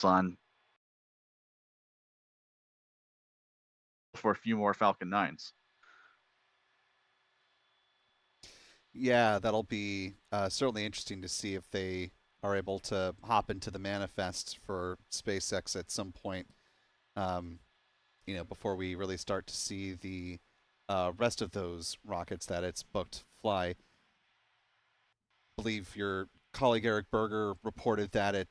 on for a few more Falcon 9s. Yeah, that'll be certainly interesting to see if they are able to hop into the manifest for SpaceX at some point. Um, before we really start to see the rest of those rockets that it's booked fly. I believe your colleague Eric Berger reported that it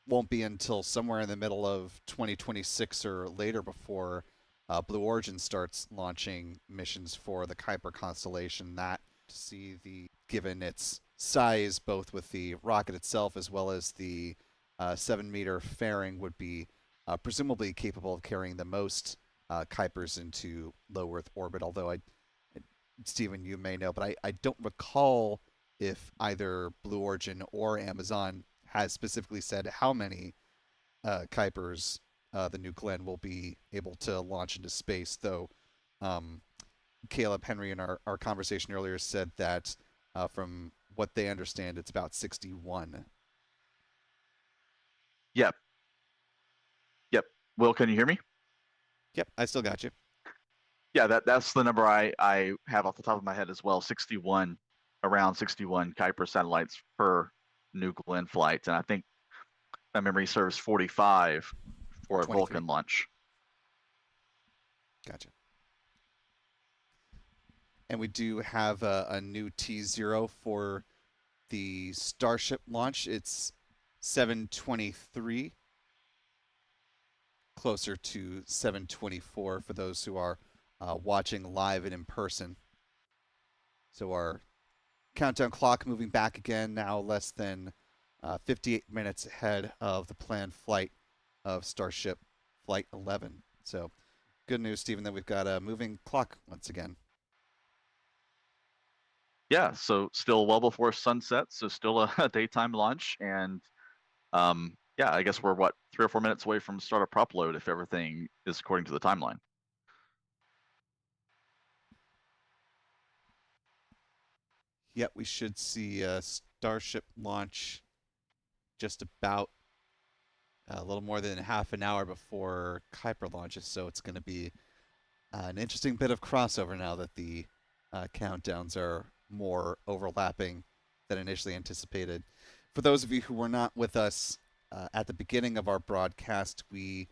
won't be until somewhere in the middle of 2026 or later before Blue Origin starts launching missions for the Kuiper constellation. That to see the given its size, both with the rocket itself as well as the 7-meter fairing, would be presumably capable of carrying the most Kuipers into low Earth orbit. Although Stephen, you may know, but I don't recall if either Blue Origin or Amazon has specifically said how many Kuipers the new Glenn will be able to launch into space, though um, Caleb Henry in our conversation earlier said that from what they understand, it's about 61. Yep. Yep. Will, can you hear me? Yep, I still got you. Yeah, that's the number I have off the top of my head as well. 61, around 61 Kuiper satellites per New Glenn flight, and I think that memory serves 45 for a 23. Vulcan launch. Gotcha. And we do have a new T0 for the Starship launch. It's 723, closer to 724 for those who are watching live and in person. So our countdown clock moving back again, now less than 58 minutes ahead of the planned flight of Starship Flight 11. So good news, Stephen, that we've got a moving clock once again. Yeah, so still well before sunset, so still a daytime launch, and yeah, I guess we're what 3 or 4 minutes away from start of prop load if everything is according to the timeline. Yet we should see a Starship launch just about a little more than half an hour before Kuiper launches. So it's going to be an interesting bit of crossover now that the countdowns are more overlapping than initially anticipated. For those of you who were not with us at the beginning of our broadcast, we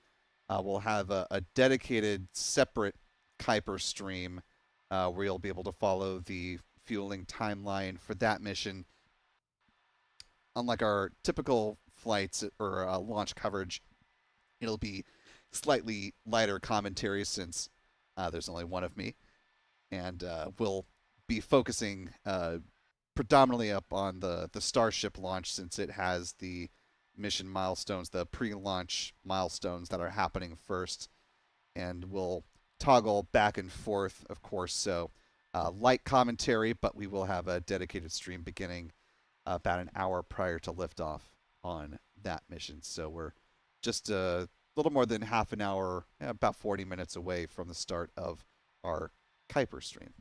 will have a dedicated, separate Kuiper stream where you'll be able to follow the fueling timeline for that mission. Unlike our typical flights or launch coverage, it'll be slightly lighter commentary since there's only one of me, and we'll be focusing predominantly up on the Starship launch since it has the mission milestones, the pre-launch milestones that are happening first, and we'll toggle back and forth, of course. So light commentary, but we will have a dedicated stream beginning about an hour prior to liftoff on that mission. So we're just a little more than half an hour, about 40 minutes away from the start of our Kuiper stream.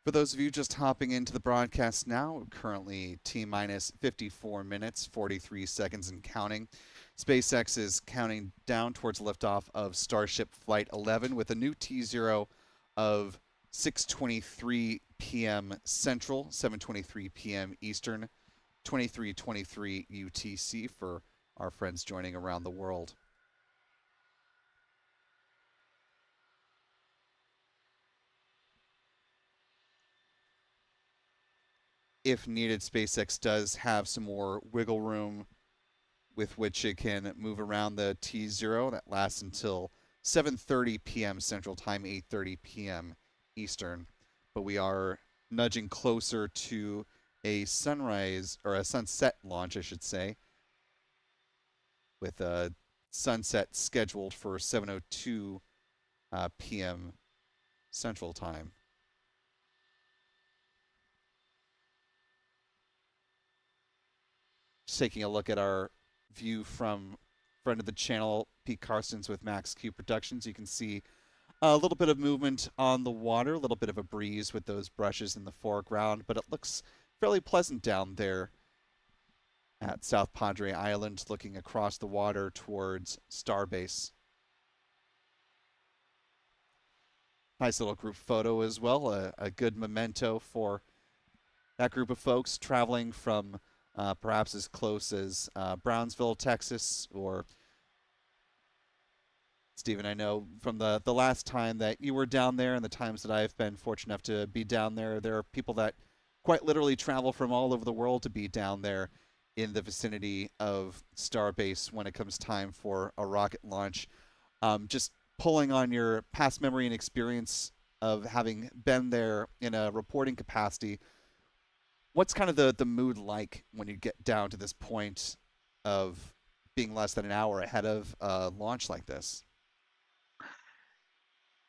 For those of you just hopping into the broadcast now, currently T minus 54 minutes, 43 seconds and counting. SpaceX is counting down towards liftoff of Starship Flight 11 with a new T0 of 6:23 p.m. Central, 7:23 p.m. Eastern, 23:23 UTC for our friends joining around the world. If needed, SpaceX does have some more wiggle room with which it can move around the T0. That lasts until 7:30 p.m. Central Time, 8:30 p.m. Eastern. But we are nudging closer to a sunrise or a sunset launch, I should say, with a sunset scheduled for 7:02 p.m. Central Time. Just taking a look at our view from friend of the channel, Pete Carson's with Max Q Productions. You can see a little bit of movement on the water, a little bit of a breeze with those brushes in the foreground, but it looks fairly pleasant down there at South Padre Island, looking across the water towards Starbase. Nice little group photo as well, a good memento for that group of folks traveling from perhaps as close as Brownsville, Texas, or Stephen, I know from the last time that you were down there and the times that I've been fortunate enough to be down there, there are people that quite literally travel from all over the world to be down there in the vicinity of Starbase when it comes time for a rocket launch. Just pulling on your past memory and experience of having been there in a reporting capacity, what's kind of the mood like when you get down to this point of being less than an hour ahead of a launch like this?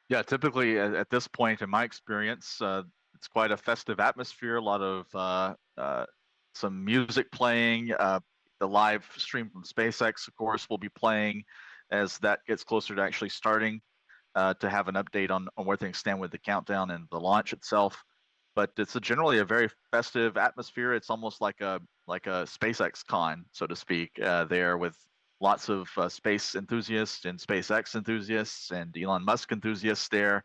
Yeah, typically at this point in my experience, it's quite a festive atmosphere. A lot of some music playing. The live stream from SpaceX, of course, will be playing as that gets closer to actually starting to have an update on where things stand with the countdown and the launch itself. But it's generally a very festive atmosphere. It's almost like a SpaceX con, so to speak, there with lots of space enthusiasts and SpaceX enthusiasts and Elon Musk enthusiasts there,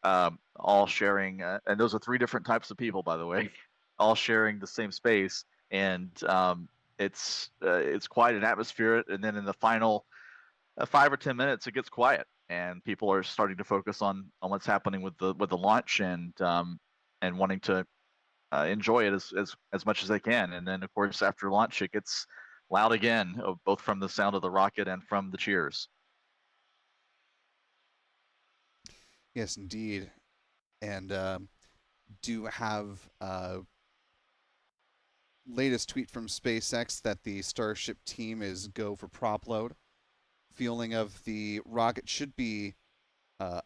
all sharing. And those are three different types of people, by the way, all sharing the same space. And it's quite an atmosphere. And then in the final 5 or 10 minutes, it gets quiet, and people are starting to focus on what's happening with the launch and wanting to enjoy it as much as they can. And then, of course, after launch, it gets loud again, both from the sound of the rocket and from the cheers. Yes, indeed. And do have latest tweet from SpaceX that the Starship team is go for prop load. Fueling of the rocket should be uh,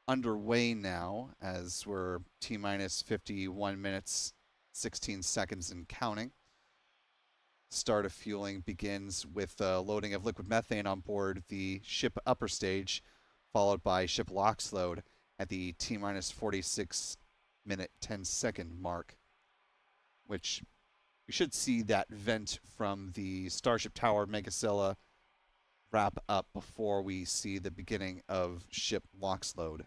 underway now as we're T minus 51 minutes, 16 seconds and counting. Start of fueling begins with loading of liquid methane on board the ship upper stage, followed by ship LOX load at the T minus 46 minute 10-second mark, which we should see that vent from the Starship Tower Megacilla wrap up before we see the beginning of ship LOX load.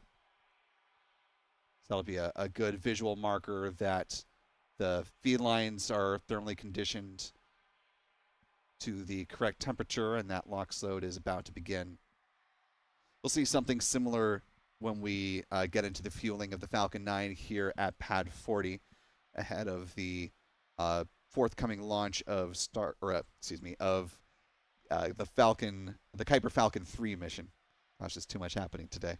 So that'll be a good visual marker that the feed lines are thermally conditioned to the correct temperature and that LOX load is about to begin. We'll see something similar when we get into the fueling of the Falcon 9 here at Pad 40 ahead of the forthcoming launch of the Kuiper Falcon 3 mission. Gosh, there's too much happening today.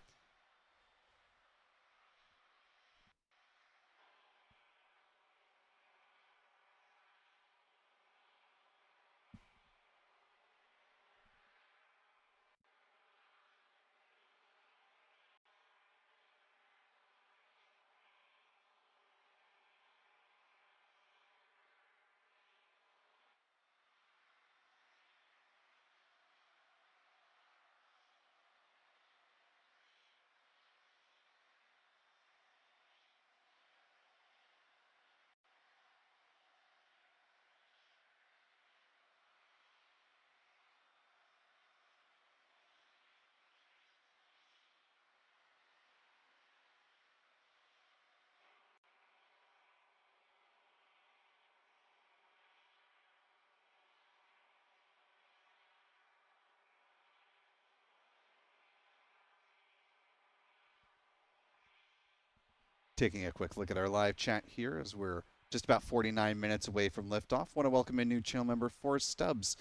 Taking a quick look at our live chat here as we're just about 49 minutes away from liftoff. Want to welcome a new channel member, Forrest Stubbs,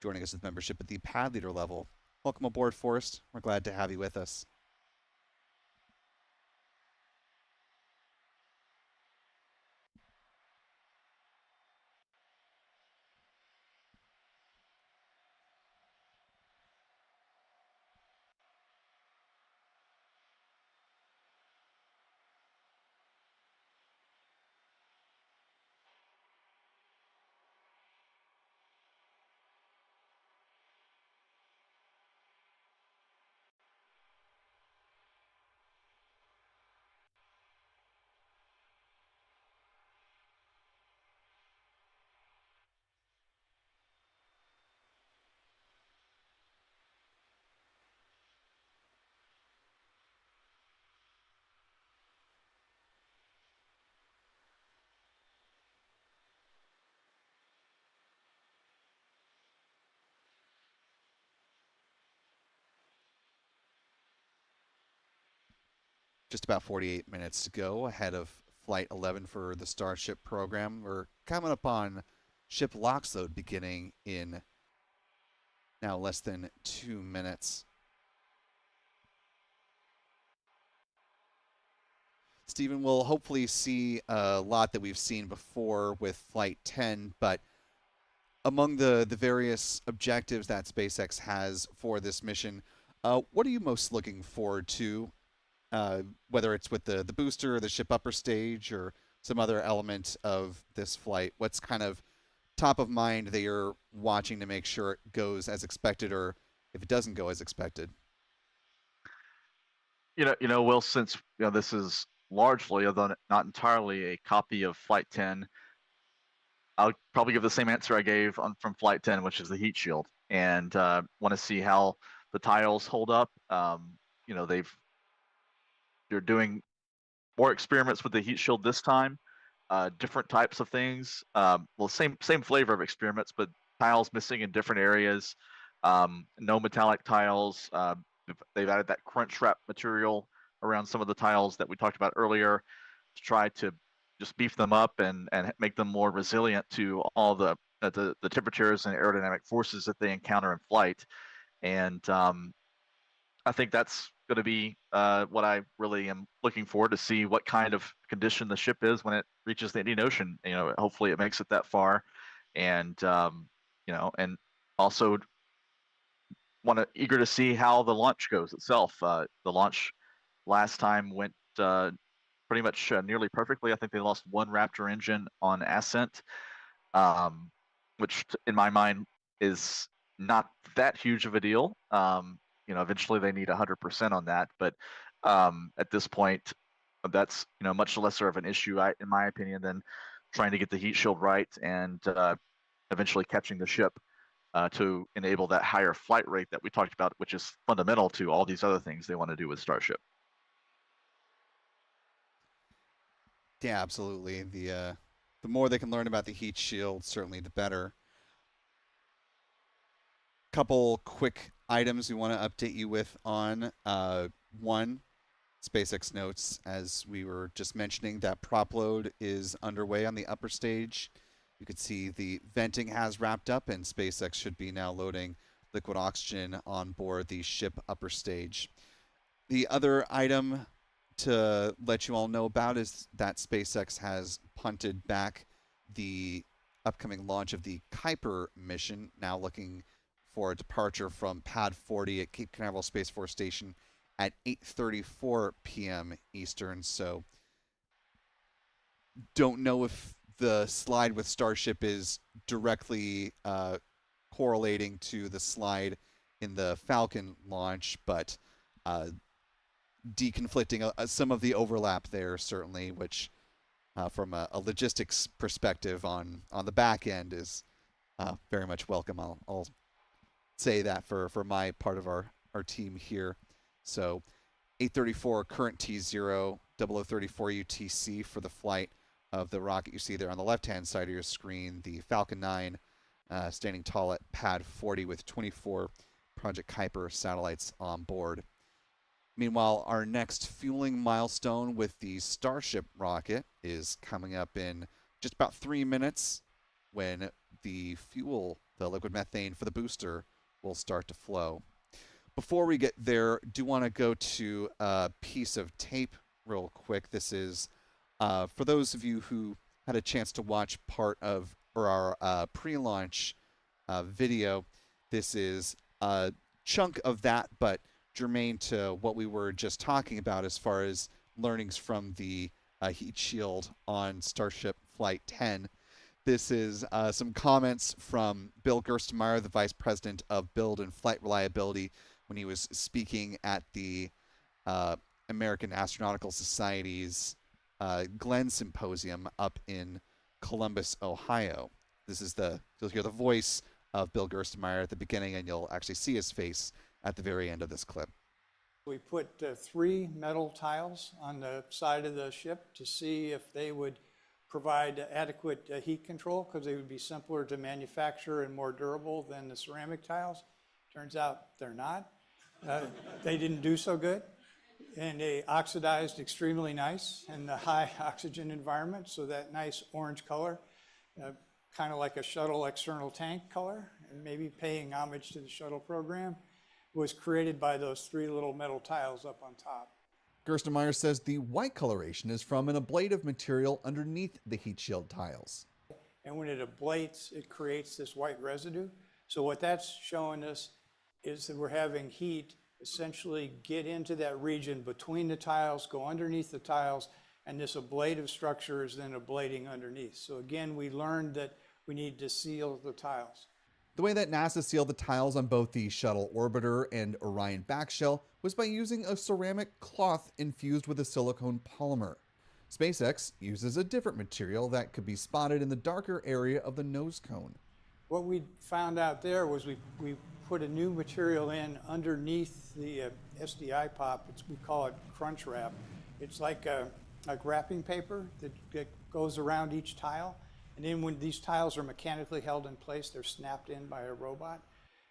joining us with membership at the pad leader level. Welcome aboard, Forrest. We're glad to have you with us. Just about 48 minutes to go ahead of Flight 11 for the Starship program. We're coming up on ship LOX load beginning in now less than 2 minutes. Stephen, we'll hopefully see a lot that we've seen before with Flight 10, but among the various objectives that SpaceX has for this mission, what are you most looking forward to? Whether it's with the booster or the ship upper stage or some other element of this flight, what's kind of top of mind that you're watching to make sure it goes as expected, or if it doesn't go as expected? Will, since this is largely, although not entirely, a copy of Flight 10, I'll probably give the same answer I gave from Flight 10, which is the heat shield, and want to see how the tiles hold up. They're doing more experiments with the heat shield this time, different types of things. Well, same flavor of experiments, but tiles missing in different areas. No metallic tiles. They've added that crunch wrap material around some of the tiles that we talked about earlier to try to just beef them up and make them more resilient to all the temperatures and aerodynamic forces that they encounter in flight. And I think that's going to be what I really am looking for, to see what kind of condition the ship is when it reaches the Indian Ocean. Hopefully it makes it that far, and and also eager to see how the launch goes itself. The launch last time went pretty much nearly perfectly. I think they lost one Raptor engine on ascent, um, which in my mind is not that huge of a deal. Eventually they need 100% on that, but at this point, that's much lesser of an issue, in my opinion, than trying to get the heat shield right and eventually catching the ship to enable that higher flight rate that we talked about, which is fundamental to all these other things they want to do with Starship. Yeah, absolutely. The more they can learn about the heat shield, certainly the better. Couple quick items we want to update you with on. One, SpaceX notes, as we were just mentioning, that prop load is underway on the upper stage. You can see the venting has wrapped up, and SpaceX should be now loading liquid oxygen on board the ship upper stage. The other item to let you all know about is that SpaceX has punted back the upcoming launch of the Kuiper mission, now looking for a departure from Pad 40 at Cape Canaveral Space Force Station at 8:34 p.m. Eastern. So don't know if the slide with Starship is directly correlating to the slide in the Falcon launch, but deconflicting some of the overlap there, certainly, which from a logistics perspective on the back end is very much welcome. I'll say that for my part of our team here. So 834 current T0, 0034 UTC for the flight of the rocket you see there on the left-hand side of your screen, the Falcon 9 standing tall at pad 40 with 24 Project Kuiper satellites on board. Meanwhile, our next fueling milestone with the Starship rocket is coming up in just about 3 minutes when the liquid methane for the booster, will start to flow. Before we get there, do want to go to a piece of tape real quick. This is for those of you who had a chance to watch part of or our pre-launch video. This is a chunk of that, but germane to what we were just talking about as far as learnings from the heat shield on Starship Flight 10. This is some comments from Bill Gerstenmaier, the Vice President of Build and Flight Reliability, when he was speaking at the uh, American Astronautical Society's Glenn Symposium up in Columbus, Ohio. You'll hear the voice of Bill Gerstenmaier at the beginning, and you'll actually see his face at the very end of this clip. We put 3 metal tiles on the side of the ship to see if they would provide adequate heat control, because they would be simpler to manufacture and more durable than the ceramic tiles. Turns out they're not. They didn't do so good, and they oxidized extremely nice in the high oxygen environment, so that nice orange color, kind of like a shuttle external tank color, and maybe paying homage to the shuttle program, was created by those 3 little metal tiles up on top. Gerstenmaier says the white coloration is from an ablative material underneath the heat shield tiles. And when it ablates, it creates this white residue. So what that's showing us is that we're having heat essentially get into that region between the tiles, go underneath the tiles, and this ablative structure is then ablating underneath. So again, we learned that we need to seal the tiles. The way that NASA sealed the tiles on both the shuttle orbiter and Orion backshell was by using a ceramic cloth infused with a silicone polymer. SpaceX uses a different material that could be spotted in the darker area of the nose cone. What we found out there was we put a new material in underneath the SDI pop. We call it crunch wrap. It's like wrapping paper that goes around each tile. And then when these tiles are mechanically held in place, they're snapped in by a robot.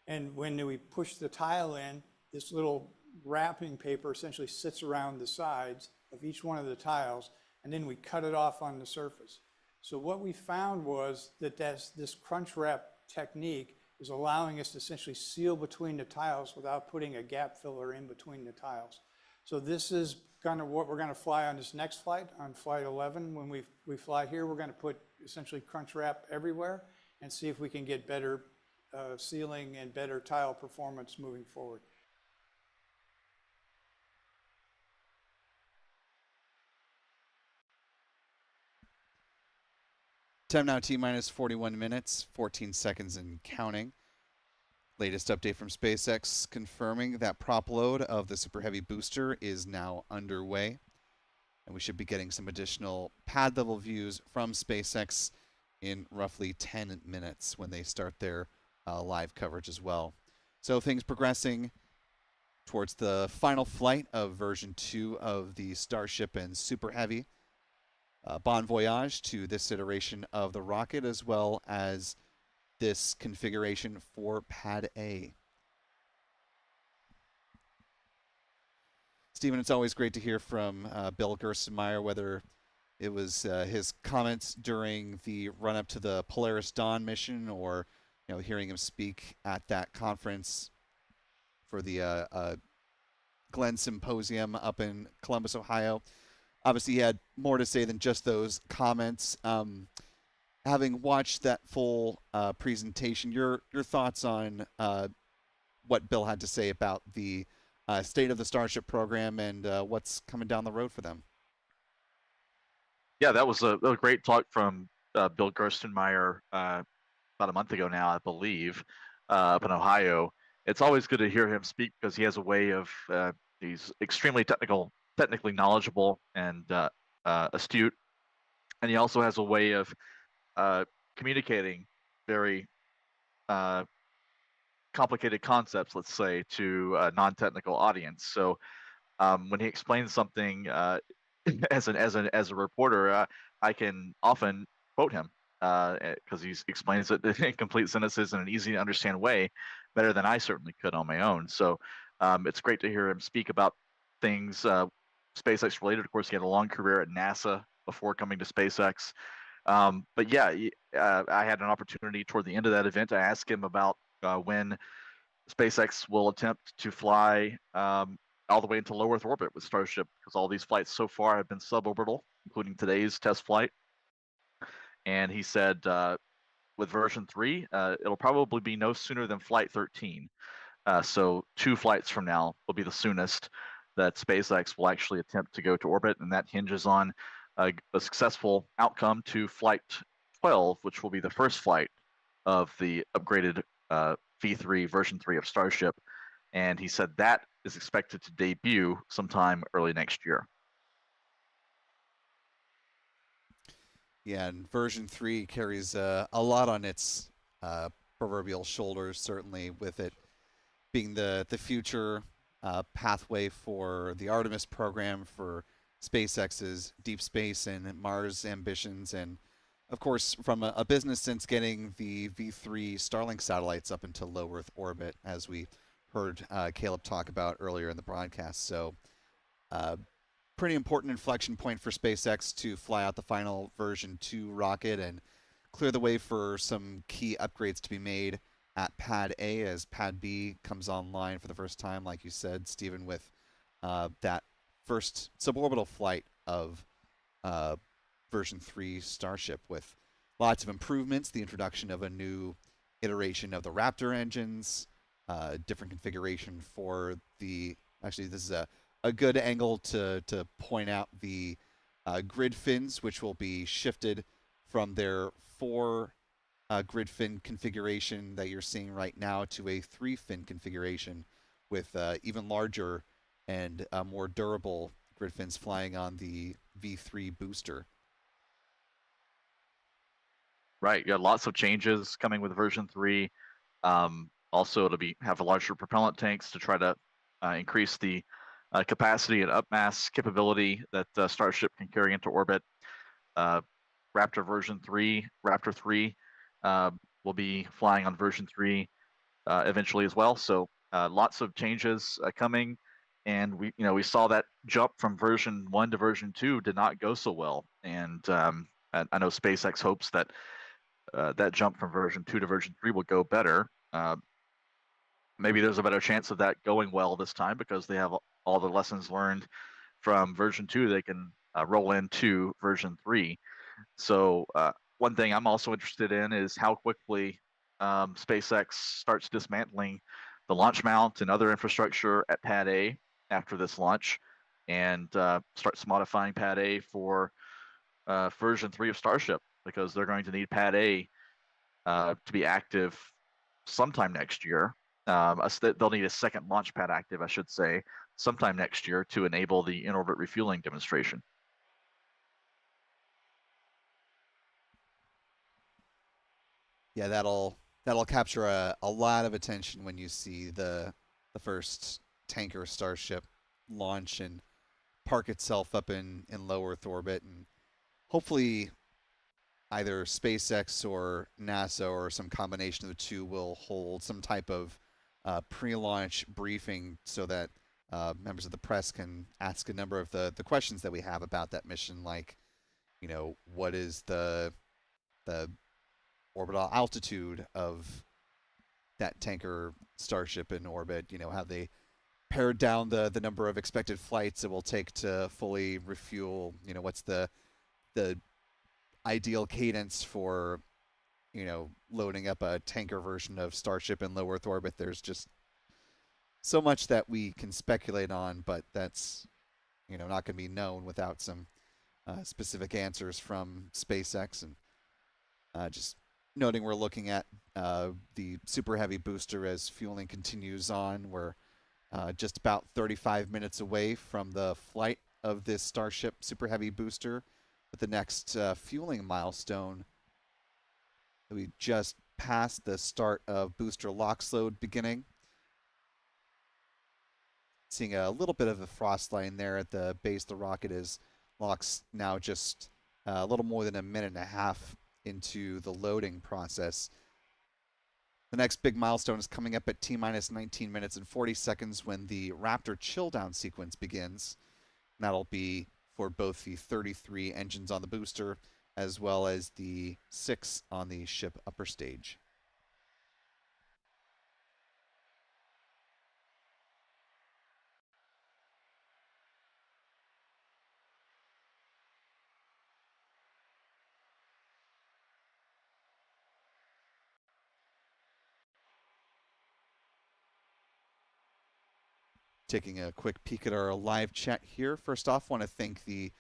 And when we push the tile in, this little wrapping paper essentially sits around the sides of each one of the tiles, and then we cut it off on the surface. So what we found was that this crunch wrap technique is allowing us to essentially seal between the tiles without putting a gap filler in between the tiles. So this is kind of what we're going to fly on this next flight, on flight 11. When we fly here, we're going to put essentially crunch wrap everywhere and see if we can get better sealing and better tile performance moving forward. Time now T-minus 41 minutes, 14 seconds and counting. Latest update from SpaceX confirming that prop load of the Super Heavy booster is now underway. And we should be getting some additional pad level views from SpaceX in roughly 10 minutes when they start their live coverage as well. So things progressing towards the final flight of version 2 of the Starship and Super Heavy. Bon voyage to this iteration of the rocket, as well as this configuration for Pad A. Stephen, it's always great to hear from Bill Gerstenmaier, whether it was his comments during the run-up to the Polaris Dawn mission, or hearing him speak at that conference for the Glenn Symposium up in Columbus, Ohio. Obviously, he had more to say than just those comments. Having watched that full presentation, your thoughts on what Bill had to say about the state of the Starship program and what's coming down the road for them? Yeah, that was a great talk from Bill Gerstenmaier about a month ago now, I believe, up in Ohio. It's always good to hear him speak because he has a way of he's extremely technically knowledgeable and astute, and he also has a way of communicating very complicated concepts, let's say, to a non-technical audience. So when he explains something as a reporter, I can often quote him because he explains it in complete sentences in an easy to understand way better than I certainly could on my own. So it's great to hear him speak about things SpaceX related. Of course, he had a long career at NASA before coming to SpaceX. But yeah, I had an opportunity toward the end of that event to ask him about when SpaceX will attempt to fly all the way into low Earth orbit with Starship, because all these flights so far have been suborbital, including today's test flight. And he said with version 3, it'll probably be no sooner than flight 13. So 2 flights from now will be the soonest that SpaceX will actually attempt to go to orbit, and that hinges on a successful outcome to flight 12, which will be the first flight of the upgraded V3 version 3 of Starship. And he said that is expected to debut sometime early next year. Yeah, and version 3 carries a lot on its proverbial shoulders, certainly, with it being the future pathway for the Artemis program, for SpaceX's deep space and Mars ambitions, and of course, from a business sense, getting the V3 Starlink satellites up into low Earth orbit, as we heard Caleb talk about earlier in the broadcast. So, pretty important inflection point for SpaceX to fly out the final version 2 rocket and clear the way for some key upgrades to be made at Pad A as Pad B comes online for the first time, like you said, Stephen, with that first suborbital flight of version 3 Starship, with lots of improvements, the introduction of a new iteration of the Raptor engines, different configuration for the, actually this is a good angle to point out the grid fins, which will be shifted from their 4 grid fin configuration that you're seeing right now to a 3 fin configuration with even larger and more durable grid fins flying on the V3 booster. Right. Yeah, lots of changes coming with version 3. Also, it'll have a larger propellant tanks to try to increase the capacity and upmass capability that Starship can carry into orbit. Raptor version 3, Raptor 3 will be flying on version 3 eventually as well. So lots of changes coming, and we saw that jump from version 1 to version 2 did not go so well, and I know SpaceX hopes that that jump from version 2 to version 3 will go better. Maybe there's a better chance of that going well this time because they have all the lessons learned from version 2 they can roll into version 3. So one thing I'm also interested in is how quickly SpaceX starts dismantling the launch mount and other infrastructure at Pad A after this launch, and starts modifying Pad A for version 3 of Starship, because they're going to need Pad A to be active sometime next year. They'll need a second launch pad active, I should say, sometime next year to enable the in-orbit refueling demonstration. Yeah, that'll capture a lot of attention when you see the first tanker Starship launch and park itself up in low Earth orbit, and hopefully either SpaceX or NASA or some combination of the two will hold some type of pre-launch briefing so that members of the press can ask a number of the questions that we have about that mission, like, what is the orbital altitude of that tanker Starship in orbit? Have they pared down the number of expected flights it will take to fully refuel? What's the ideal cadence for loading up a tanker version of Starship in low Earth orbit? There's just so much that we can speculate on, but that's not going to be known without some specific answers from SpaceX. And just noting, we're looking at the Super Heavy booster as fueling continues on. We're just about 35 minutes away from the flight of this Starship Super Heavy booster, with the next fueling milestone. We just passed the start of booster LOX load beginning. Seeing a little bit of a frost line there at the base of the rocket as LOX now just a little more than a minute and a half into the loading process. The next big milestone is coming up at T-minus 19 minutes and 40 seconds when the Raptor chill down sequence begins. And that'll be for both the 33 engines on the booster as well as the 6 on the ship upper stage. Taking a quick peek at our live chat here. First off, want to thank the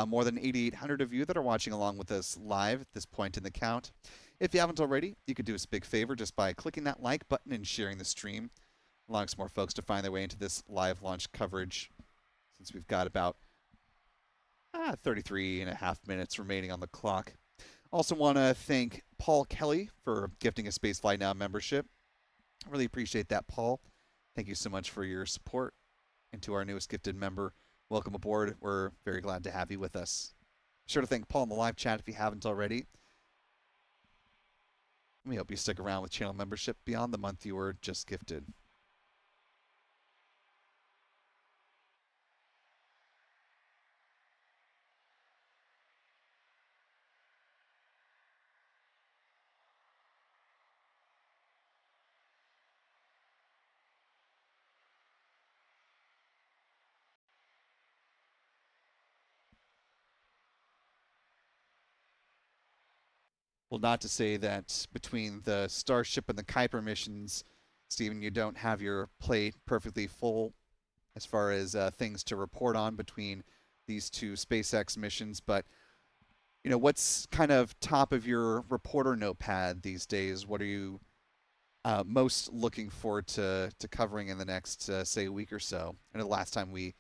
more than 8,800 of you that are watching along with us live at this point in the count. If you haven't already, you could do us a big favor just by clicking that like button and sharing the stream, allowing some more folks to find their way into this live launch coverage, since we've got about 33 and a half minutes remaining on the clock. Also want to thank Paul Kelly for gifting a Spacefly Now membership. I really appreciate that, Paul. Thank you so much for your support. And to our newest gifted member, welcome aboard. We're very glad to have you with us. Be sure to thank Paul in the live chat if you haven't already. We hope you stick around with channel membership beyond the month you were just gifted. Well, not to say that between the Starship and the Kuiper missions, Stephen, you don't have your plate perfectly full as far as things to report on between these two SpaceX missions. But, you know, what's kind of top of your reporter notepad these days? What are you most looking forward to covering in the next, say, week or so? And the last time we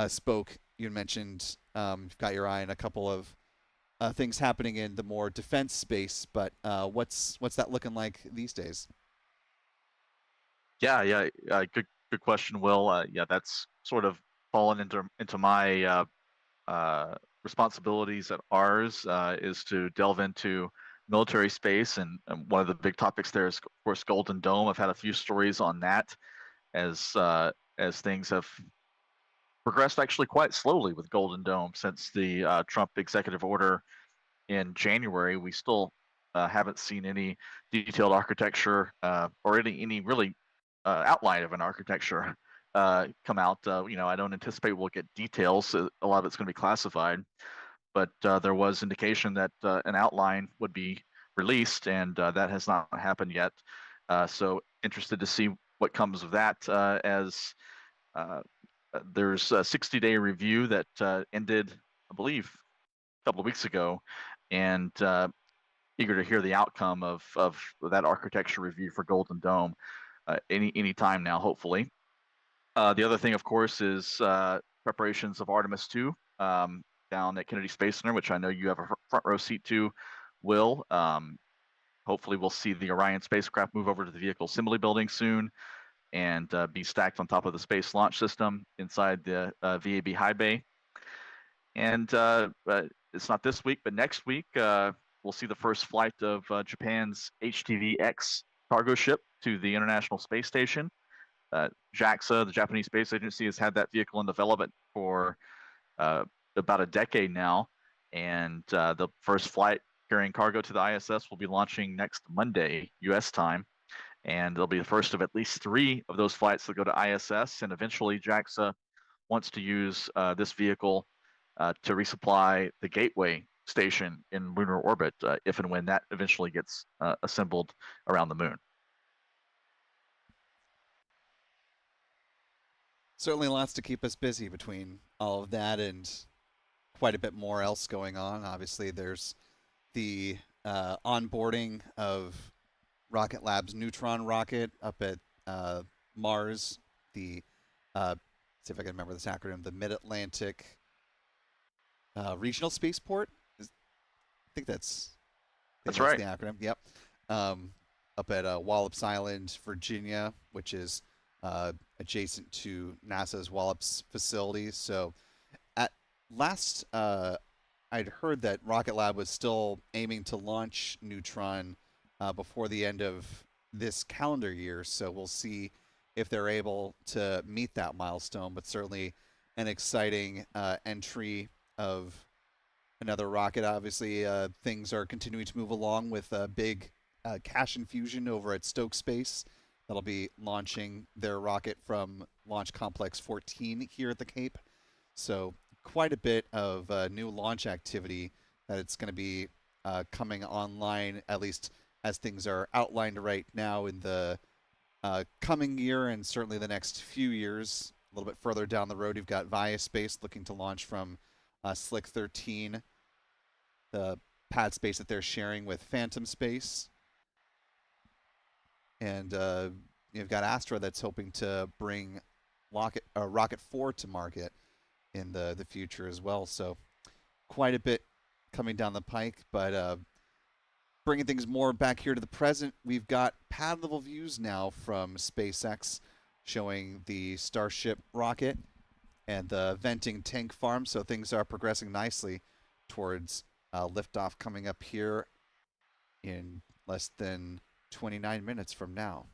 spoke, you mentioned you've got your eye on a couple of things happening in the more defense space, but what's that looking like these days? Yeah. Good question, Will. Yeah, that's sort of fallen into my responsibilities at ours is to delve into military space, and one of the big topics there is, of course, Golden Dome. I've had a few stories on that as things have progressed actually quite slowly with Golden Dome since the Trump executive order in January. We still haven't seen any detailed architecture or any really outline of an architecture come out. I don't anticipate we'll get details. A lot of it's going to be classified, but there was indication that an outline would be released, and that has not happened yet. So interested to see what comes of that as there's a 60-day review that ended, I believe, a couple of weeks ago, and eager to hear the outcome of that architecture review for Golden Dome any time now, hopefully. The other thing, of course, is preparations of Artemis 2 down at Kennedy Space Center, which I know you have a front row seat to, Will. Hopefully we'll see the Orion spacecraft move over to the vehicle assembly building soon and be stacked on top of the Space Launch System inside the VAB high bay. And it's not this week, but next week we'll see the first flight of Japan's HTV-X cargo ship to the International Space Station. JAXA, the Japanese Space Agency, has had that vehicle in development for about a decade now, and the first flight carrying cargo to the ISS will be launching next Monday, U.S. time, and it'll be the first of at least 3 of those flights that go to ISS, and eventually JAXA wants to use this vehicle to resupply the Gateway station in lunar orbit if and when that eventually gets assembled around the moon. Certainly lots to keep us busy between all of that and quite a bit more else going on. Obviously, there's the onboarding of Rocket Lab's Neutron rocket up at Mars, the, see if I can remember this acronym, the Mid-Atlantic Regional Spaceport. I think that's right. the acronym. Yep. Up at Wallops Island, Virginia, which is adjacent to NASA's Wallops facility. So at last, I'd heard that Rocket Lab was still aiming to launch Neutron before the end of this calendar year. So we'll see if they're able to meet that milestone. But certainly an exciting entry of another rocket. Obviously, things are continuing to move along with a big cash infusion over at Stoke Space. That'll be launching their rocket from Launch Complex 14 here at the Cape. So quite a bit of new launch activity that it's going to be coming online, at least as things are outlined right now in the coming year and certainly the next few years. A little bit further down the road, you've got Via Space looking to launch from Slick 13, the pad space that they're sharing with Phantom Space. And you've got Astra that's hoping to bring Rocket 4 to market in the future as well. So quite a bit coming down the pike, but bringing things more back here to the present, we've got pad level views now from SpaceX showing the Starship rocket and the venting tank farm. So things are progressing nicely towards liftoff coming up here in less than 29 minutes from now.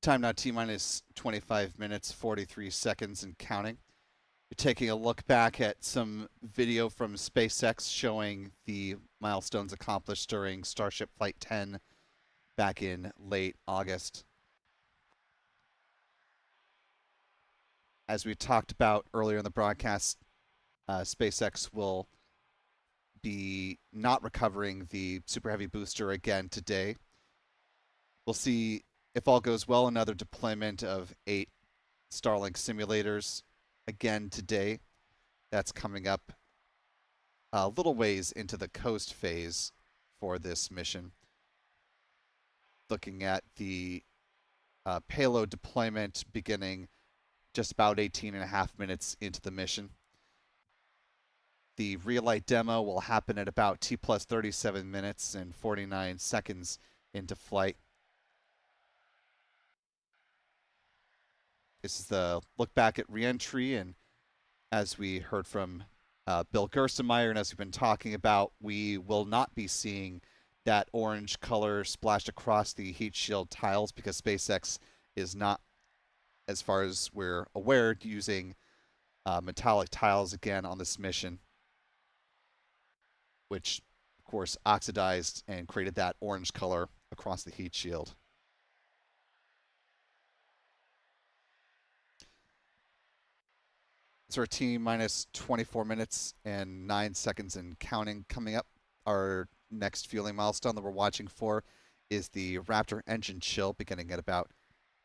Time now T-minus 25 minutes, 43 seconds and counting. You're taking a look back at some video from SpaceX showing the milestones accomplished during Starship Flight 10 back in late August. As we talked about earlier in the broadcast, SpaceX will be not recovering the Super Heavy booster again today. We'll see, if all goes well, another deployment of 8 Starlink simulators again today. That's coming up a little ways into the coast phase for this mission. Looking at the payload deployment beginning just about 18.5 minutes into the mission. The real-light demo will happen at about T plus 37 minutes and 49 seconds into flight. This is the look back at reentry, and as we heard from Bill Gerstenmaier, and as we've been talking about, we will not be seeing that orange color splashed across the heat shield tiles because SpaceX is not as far as we're aware, using metallic tiles again on this mission, which of course oxidized and created that orange color across the heat shield. So our T minus 24 minutes and 9 seconds and counting coming up. Our next fueling milestone that we're watching for is the Raptor engine chill, beginning at about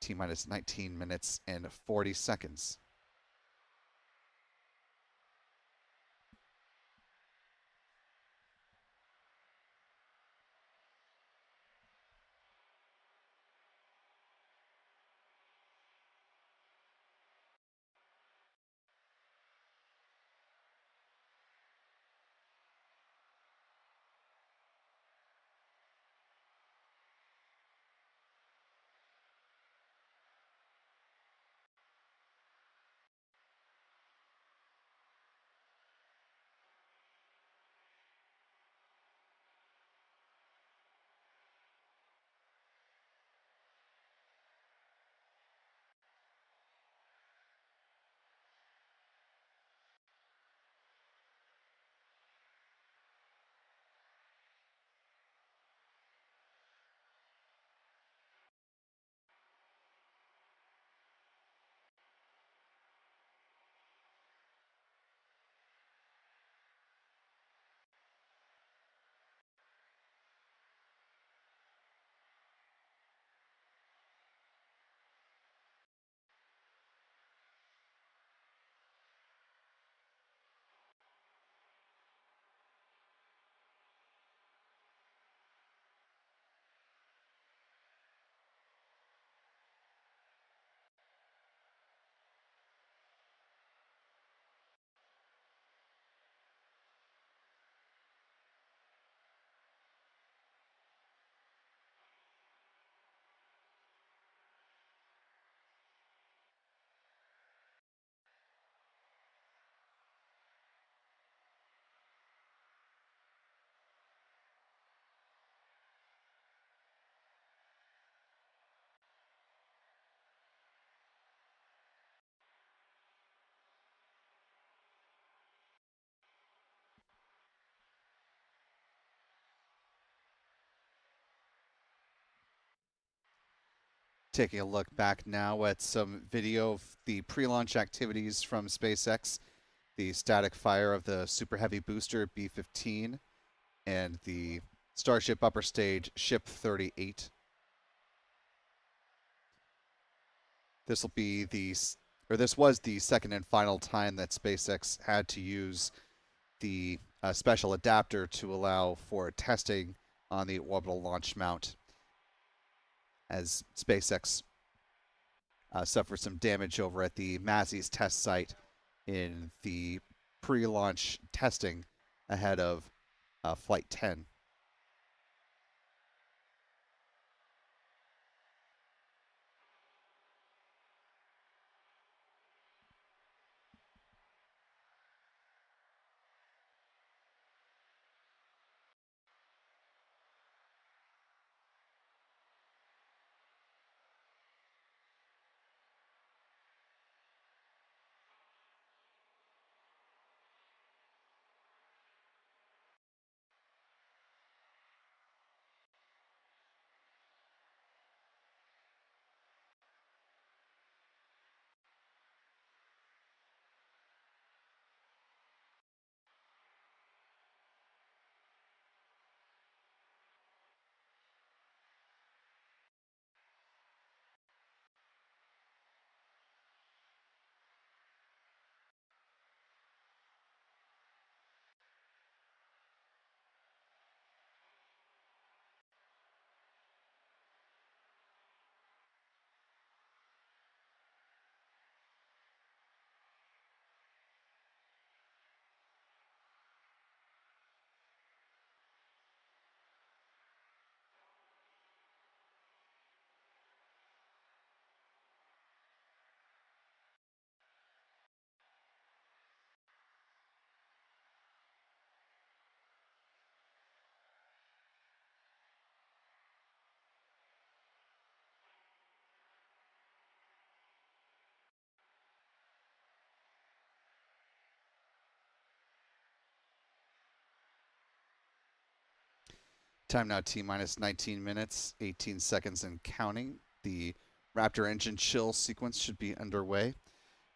T minus 19 minutes and 40 seconds. Taking a look back now at some video of the pre-launch activities from SpaceX, the static fire of the Super Heavy booster B-15, and the Starship upper stage Ship 38. This was the second and final time that SpaceX had to use the special adapter to allow for testing on the orbital launch mount, as SpaceX suffered some damage over at the Massey's test site in the pre-launch testing ahead of Flight 10. Time now T-minus 19 minutes, 18 seconds and counting. The Raptor engine chill sequence should be underway.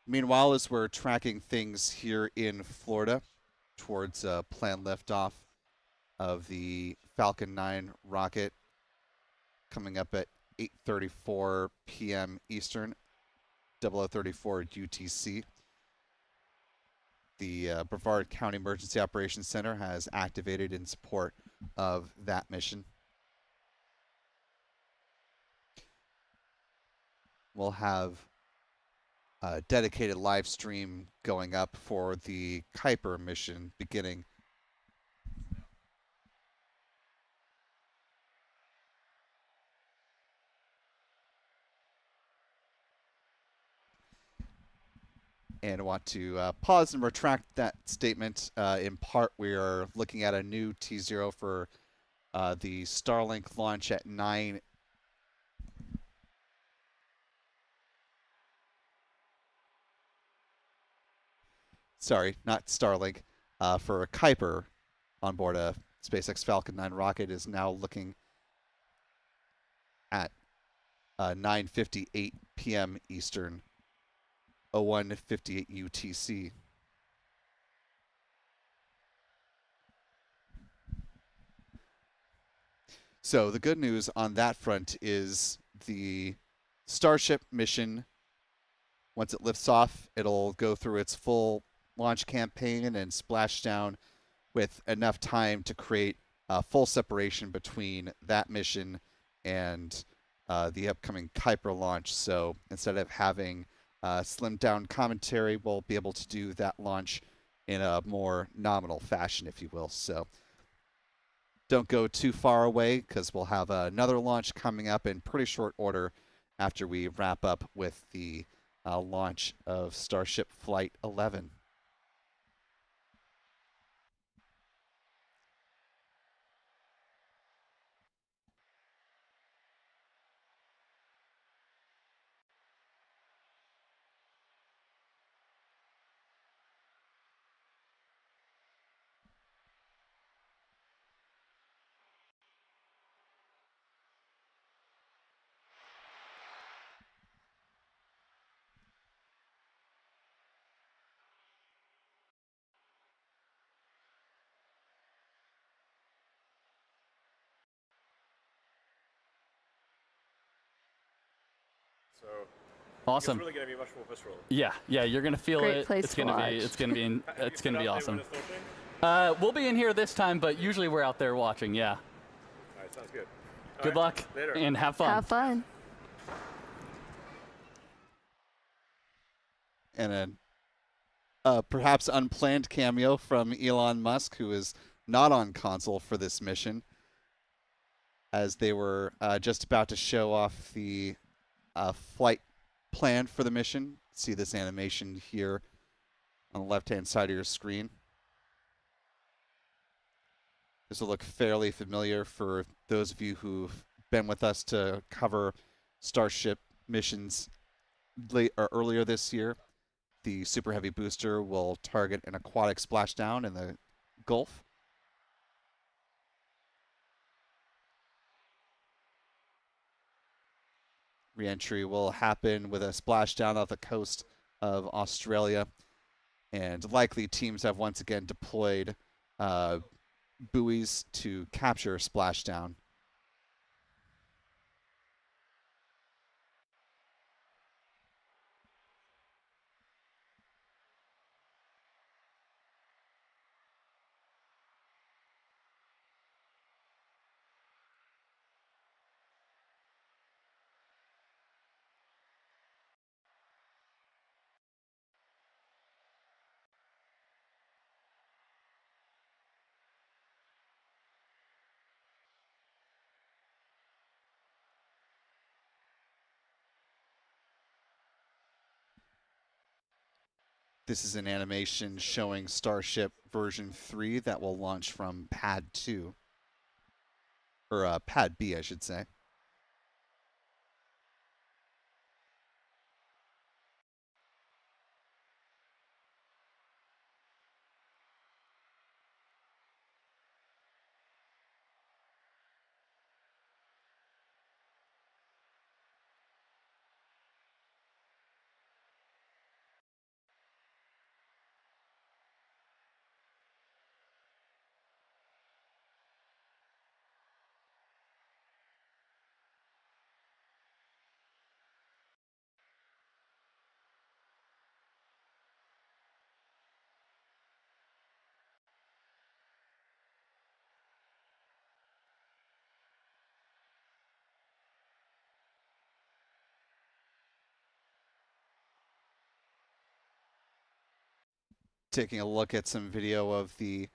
Meanwhile, as we're tracking things here in Florida towards planned liftoff of the Falcon 9 rocket coming up at 8:34 p.m. Eastern, 0034 UTC. The Brevard County Emergency Operations Center has activated in support of that mission. We'll have a dedicated live stream going up for the Kuiper mission beginning and I want to pause and retract that statement. In part, we are looking at a new T0 for the Starlink launch at 9. Sorry, not Starlink. For a Kuiper on board a SpaceX Falcon 9 rocket is now looking at 9:58 p.m. Eastern, 01:58 UTC. So the good news on that front is the Starship mission, once it lifts off, it'll go through its full launch campaign and splash down with enough time to create a full separation between that mission and the upcoming Kuiper launch. So instead of having slimmed down commentary, we'll be able to do that launch in a more nominal fashion, if you will. So don't go too far away because we'll have another launch coming up in pretty short order after we wrap up with the launch of Starship Flight 11. So Awesome. It's really going to be much more visceral. Yeah, you're gonna feel Great it. place It's to gonna watch. be, it's gonna be, it's gonna be awesome. All We'll be in here this time, but usually we're out there watching. Yeah. right, sounds good. Good luck Later. and have fun. Have fun. And a perhaps unplanned cameo from Elon Musk, who is not on console for this mission, as they were just about to show off the flight plan for the mission. See this animation here on the left-hand side of your screen. This will look fairly familiar for those of you who've been with us to cover Starship missions earlier this year. The Super Heavy booster will target an aquatic splashdown in the Gulf. Re-entry will happen with a splashdown off the coast of Australia, and likely teams have once again deployed buoys to capture splashdown. This is an animation showing Starship version 3 that will launch from Pad 2. Or Pad B, I should say. taking a look at some video of the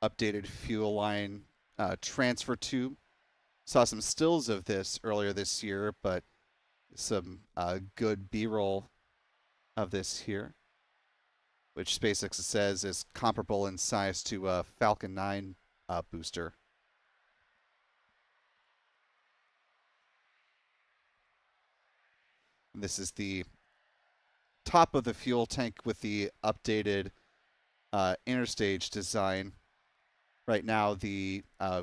updated fuel line transfer tube. Saw some stills of this earlier this year, but some good B-roll of this here, which SpaceX says is comparable in size to a Falcon 9 booster. And this is the top of the fuel tank with the updated interstage design. Right now, the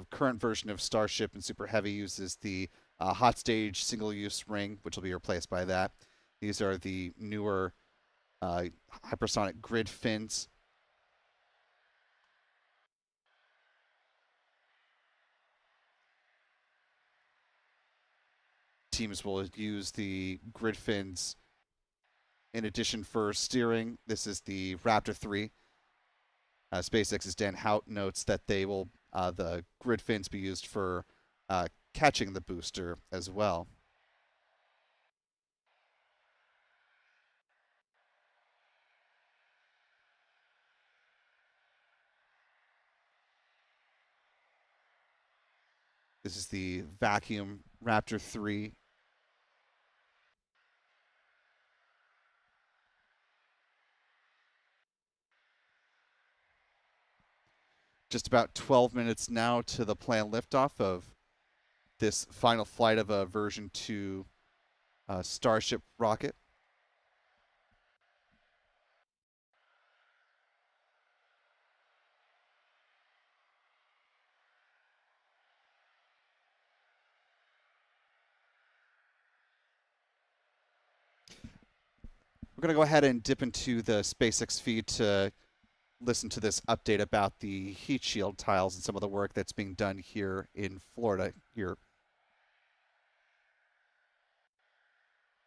current version of Starship and Super Heavy uses the hot stage single-use ring, which will be replaced by that. These are the newer hypersonic grid fins. Teams will use the grid fins in addition for steering. This is the Raptor 3. SpaceX's Dan Hout notes that they will the grid fins be used for catching the booster as well. This is the vacuum Raptor 3. Just about 12 minutes now to the planned liftoff of this final flight of a version 2 Starship rocket. We're going to go ahead and dip into the SpaceX feed to listen to this update about the heat shield tiles and some of the work that's being done here in Florida here.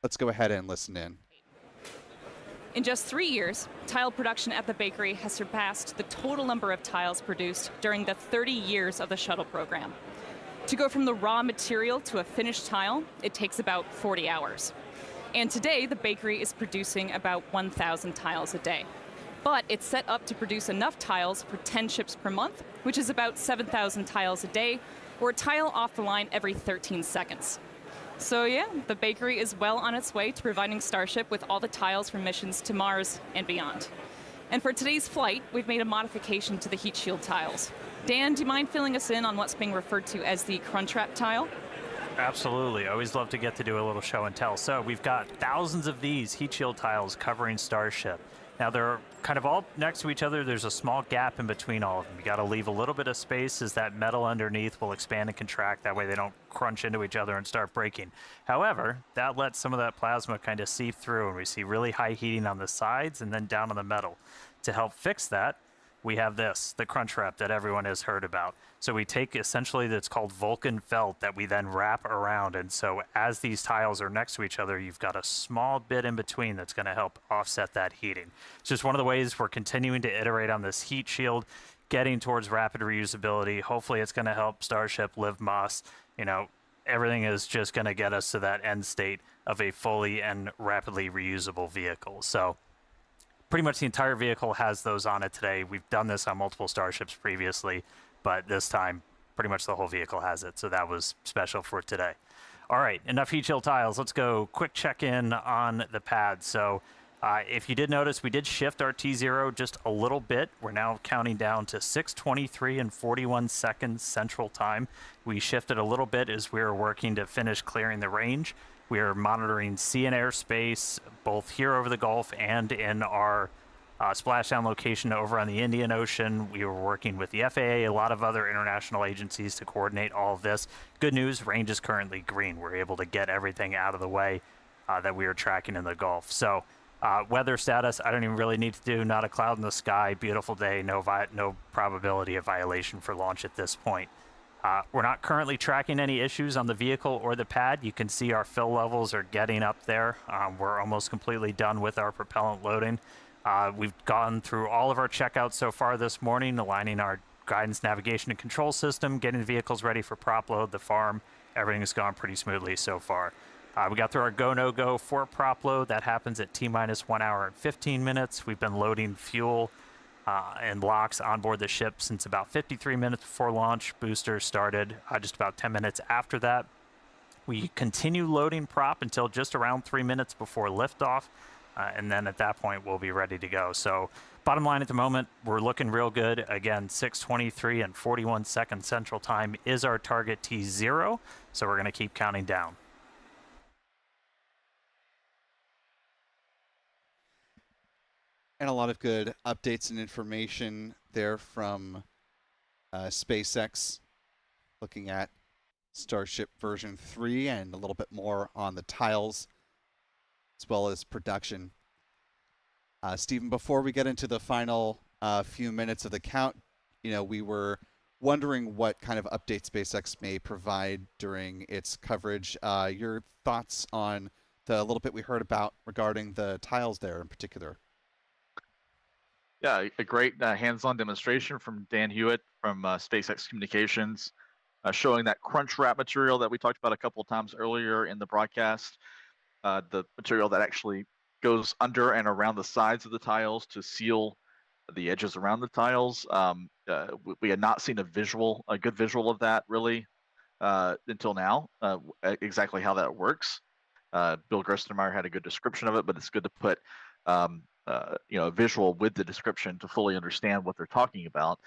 Let's go ahead and listen in. In just 3 years, tile production at the bakery has surpassed the total number of tiles produced during the 30 years of the shuttle program. To go from the raw material to a finished tile, it takes about 40 hours. And today, the bakery is producing about 1,000 tiles a day. But it's set up to produce enough tiles for 10 ships per month, which is about 7,000 tiles a day, or a tile off the line every 13 seconds. So yeah, the bakery is well on its way to providing Starship with all the tiles for missions to Mars and beyond. And for today's flight, we've made a modification to the heat shield tiles. Dan, do you mind filling us in on what's being referred to as the Crunchwrap tile? Absolutely. I always love to get to do a little show and tell. So we've got thousands of these heat shield tiles covering Starship. Now they're kind of all next to each other. There's a small gap in between all of them. You got to leave a little bit of space as that metal underneath will expand and contract. That way they don't crunch into each other and start breaking. However, that lets some of that plasma kind of seep through, and we see really high heating on the sides and then down on the metal. To help fix that, we have this, the crunch wrap that everyone has heard about. So we take essentially that's called Vulcan felt that we then wrap around. And so as these tiles are next to each other, you've got a small bit in between that's going to help offset that heating. It's just one of the ways we're continuing to iterate on this heat shield, getting towards rapid reusability. Hopefully it's going to help Starship live Moss. You know, everything is just going to get us to that end state of a fully and rapidly reusable vehicle. So pretty much the entire vehicle has those on it today. We've done this on multiple Starships previously, but this time pretty much the whole vehicle has it. So that was special for today. All right, enough heat shield tiles. Let's go quick check-in on the pad. So if you did notice, we did shift our T0 just a little bit. We're now counting down to 6:23 and 41 seconds Central Time. We shifted a little bit as we were working to finish clearing the range. We are monitoring sea and airspace, both here over the Gulf and in our splashdown location over on the Indian Ocean. We were working with the FAA, a lot of other international agencies to coordinate all of this. Good news, range is currently green. We're able to get everything out of the way that we are tracking in the Gulf. So weather status, I don't even really need to do, not a cloud in the sky, beautiful day, no probability of violation for launch at this point. We're not currently tracking any issues on the vehicle or the pad. You can see our fill levels are getting up there. We're almost completely done with our propellant loading. We've gone through all of our checkouts so far this morning, aligning our guidance, navigation, and control system, getting the vehicles ready for prop load, the farm. Everything has gone pretty smoothly so far. We got through our go, no-go for prop load. That happens at T-minus 1 hour and 15 minutes. We've been loading fuel and locks on board the ship since about 53 minutes before launch. Booster started just about 10 minutes after that. We continue loading prop until just around 3 minutes before liftoff, and then at that point we'll be ready to go. So bottom line at the moment, we're looking real good. Again, 6:23 and 41 seconds Central Time is our target T0, so we're going to keep counting down. And a lot of good updates and information there from SpaceX, looking at Starship version 3 and a little bit more on the tiles as well as production. Stephen, before we get into the final few minutes of the count, we were wondering what kind of updates SpaceX may provide during its coverage. Your thoughts on the little bit we heard about regarding the tiles there in particular? Yeah, a great hands-on demonstration from Dan Hewitt from SpaceX Communications, showing that crunch wrap material that we talked about a couple of times earlier in the broadcast, the material that actually goes under and around the sides of the tiles to seal the edges around the tiles. We had not seen a good visual of that really until now, exactly how that works. Bill Gerstenmaier had a good description of it, but it's good to put a visual with the description to fully understand what they're talking about.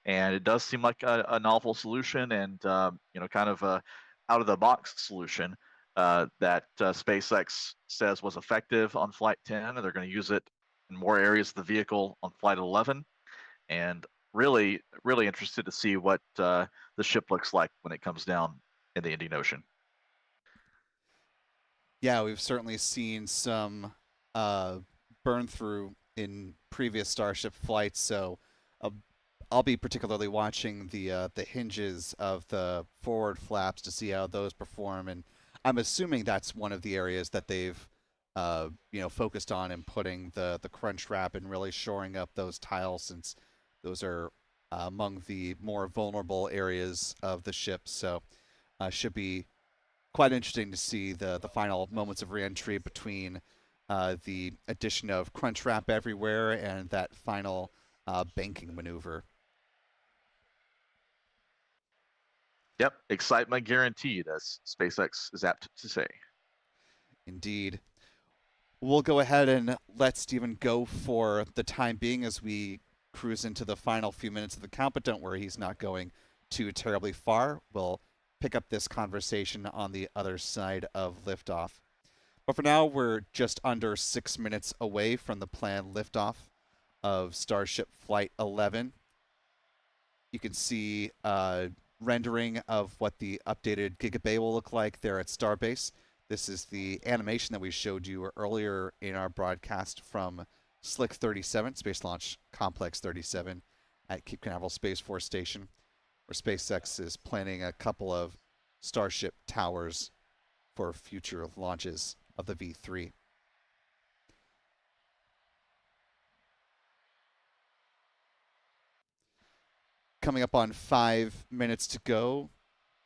And it does seem like a novel solution and kind of a out of the box solution that SpaceX says was effective on Flight 10, and they're going to use it in more areas of the vehicle on Flight 11. And really, really interested to see what the ship looks like when it comes down in the Indian Ocean. Yeah, we've certainly seen some burn through in previous Starship flights, so I'll be particularly watching the hinges of the forward flaps to see how those perform, and I'm assuming that's one of the areas that they've focused on in putting the crunch wrap and really shoring up those tiles, since those are among the more vulnerable areas of the ship. So should be quite interesting to see the final moments of reentry between the addition of crunch wrap everywhere and that final banking maneuver. Yep, excitement guaranteed, as SpaceX is apt to say. Indeed. We'll go ahead and let Stephen go for the time being as we cruise into the final few minutes of the count, but don't worry, he's not going too terribly far. We'll pick up this conversation on the other side of liftoff. But for now, we're just under 6 minutes away from the planned liftoff of Starship Flight 11. You can see rendering of what the updated Gigabay will look like there at Starbase. This is the animation that we showed you earlier in our broadcast from Slick 37, Space Launch Complex 37 at Cape Canaveral Space Force Station, where SpaceX is planning a couple of Starship towers for future launches of the V3. Coming up on 5 minutes to go,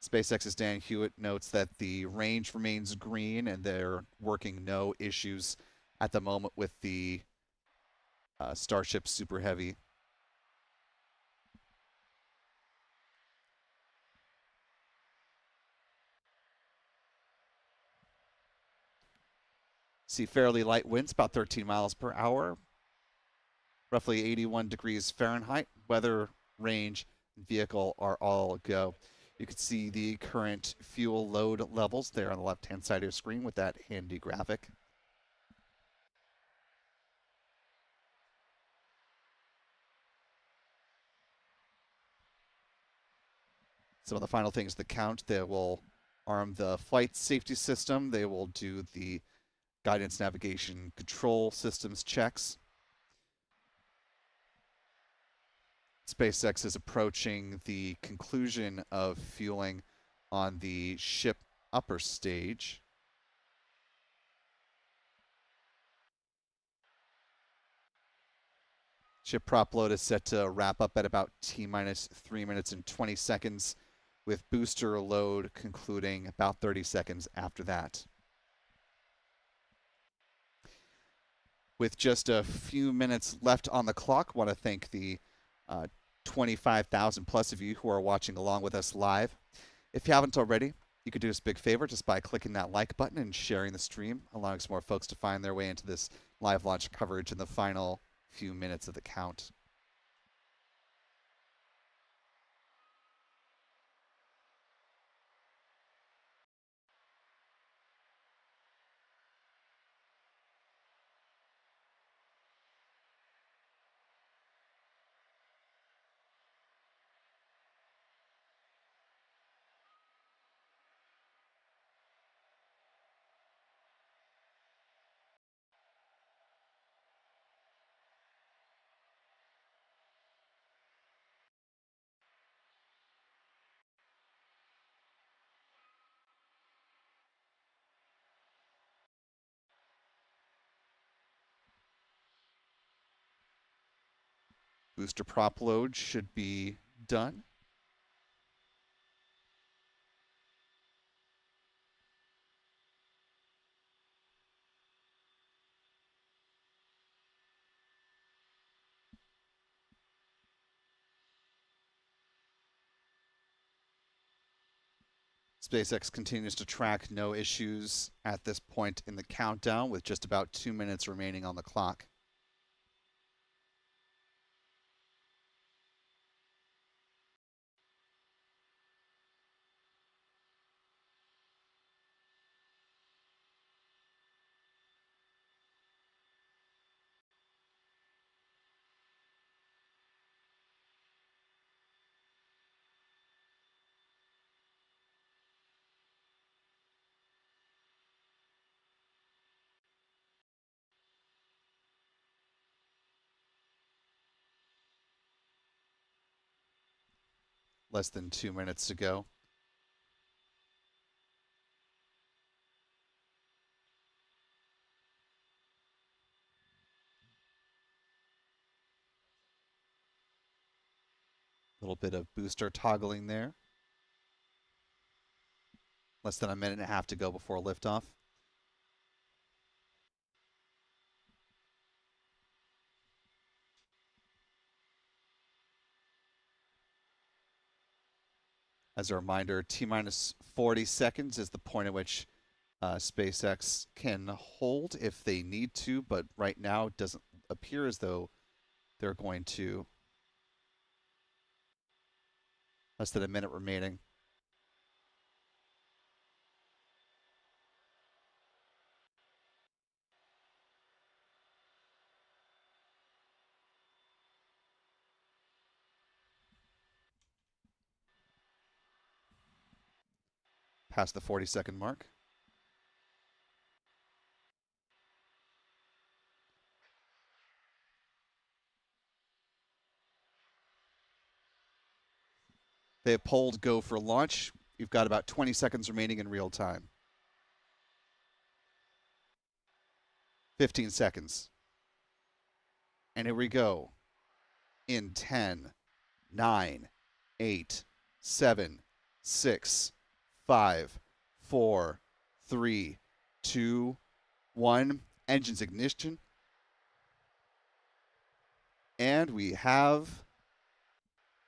SpaceX's Dan Hewitt notes that the range remains green and they're working no issues at the moment with the Starship Super Heavy. See fairly light winds, about 13 miles per hour, roughly 81 degrees Fahrenheit. Weather, range, and vehicle are all go. You can see the current fuel load levels there on the left-hand side of your screen with that handy graphic. Some of the final things to count, they will arm the flight safety system. They will do the guidance, navigation, control systems checks. SpaceX is approaching the conclusion of fueling on the ship upper stage. Ship prop load is set to wrap up at about T-minus 3 minutes and 20 seconds, with booster load concluding about 30 seconds after that. With just a few minutes left on the clock, want to thank the 25,000 plus of you who are watching along with us live. If you haven't already, you could do us a big favor just by clicking that like button and sharing the stream, allowing some more folks to find their way into this live launch coverage in the final few minutes of the count. Booster prop load should be done. SpaceX continues to track no issues at this point in the countdown with just about 2 minutes remaining on the clock. Less than 2 minutes to go. A little bit of booster toggling there. Less than a minute and a half to go before liftoff. As a reminder, T-minus 40 seconds is the point at which SpaceX can hold if they need to, but right now it doesn't appear as though they're going to. Less than a minute remaining. Past the 40-second mark. They have polled go for launch. You've got about 20 seconds remaining in real time. 15 seconds. And here we go. In 10, 9, 8, 7, 6, 5, 4, 3, 2, 1. Engines ignition. And we have